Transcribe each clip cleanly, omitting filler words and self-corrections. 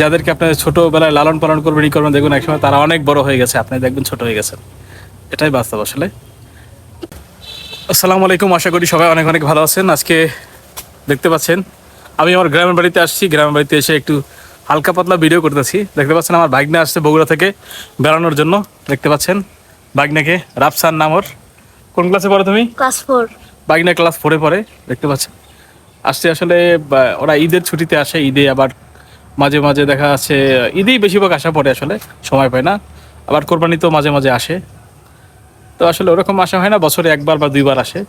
যাদেরকে আপনি ছোটবেলায় লালন পালন করবেন দেখবেন একসময় তারা অনেক বড় হয়ে গেছে, আপনি দেখবেন ছোট হয়ে গেছেন। এটাই বাস্তব আসলে। আসসালামু আলাইকুম, আশা করি সবাই অনেক অনেক ভালো আছেন। আজকে দেখতে পাচ্ছেন আমি আমার গ্রামের বাড়িতে আসছি। গ্রামের বাড়িতে এসে একটু হালকা পাতলা ভিডিও করতেছি। দেখতে পাচ্ছেন আমার ভাগ্নে আসছে বগুড়া থেকে বেড়ানোর জন্য। দেখতে পাচ্ছেন ভাগ্নাকে, রাফসান নাম ওর। কোন ক্লাসে পড়ো তুমি? ক্লাস 4। ভাগ্না ক্লাস 4-এ পড়ে। দেখতে পাচ্ছেন আসছে আসলে। ওরা ঈদের ছুটিতে আসে, ঈদে আবার মাঝে মাঝে দেখা যাচ্ছে ঈদেই বেশিরভাগ আসা পড়ে, আসলে সময় পায় না। আবার কোরবানিতেও মাঝে মাঝে আসে। তো আসলে ওরকম আসা হয় না, বছরে একবার বা দুইবার আসে।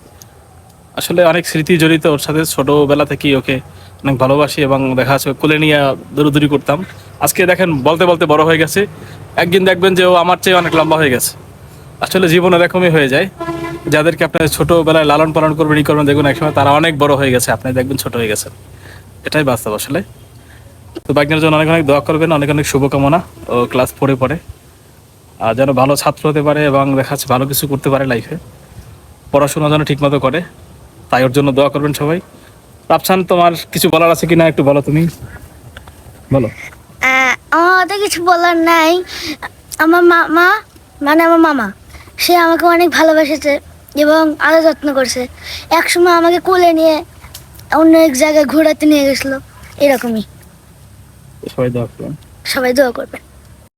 আসলে অনেক স্মৃতি জড়িত ওর সাথে, ছোটোবেলা থেকেই ওকে অনেক ভালোবাসি এবং দেখা যাচ্ছে কোলে নিয়ে দৌড়াদৌড়ি করতাম। আজকে দেখেন বলতে বলতে বড় হয়ে গেছে। একদিন দেখবেন যে ও আমার চেয়ে অনেক লম্বা হয়ে গেছে। আসলে জীবন এরকমই হয়ে যায়। যাদেরকে আপনার ছোটোবেলায় লালন পালন করবেন দেখবেন একসময় তারা অনেক বড় হয়ে গেছে, আপনি দেখবেন ছোট হয়ে গেছেন। এটাই বাস্তব আসলে। তো বাইকনের জন্য অনেক অনেক দোয়া করবেন, অনেক অনেক শুভকামনা। ও ক্লাস 4-এ পড়ে, আর যেন ভালো ছাত্র হতে পারে এবং দেখা যাচ্ছে ভালো কিছু করতে পারে লাইফে, পড়াশোনা যেন ঠিকমতো করে, তাই ওর জন্য দোয়া করবেন সবাই। রাফসান, তোমার কিছু বলার আছে কিনা একটু বলো, তুমি বলো। আমার তো কিছু বলার নাই। আমার মামা, মানে আমার মামা, সে আমাকে অনেক ভালোবেসেছে এবং আরো যত্ন করছে। একসময় আমাকে কোলে নিয়ে অন্য এক জায়গায় ঘোরাতে নিয়ে গেছিলো। এরকমই। সবাই দোয়া করবেন। সবাই দোয়া করবেন।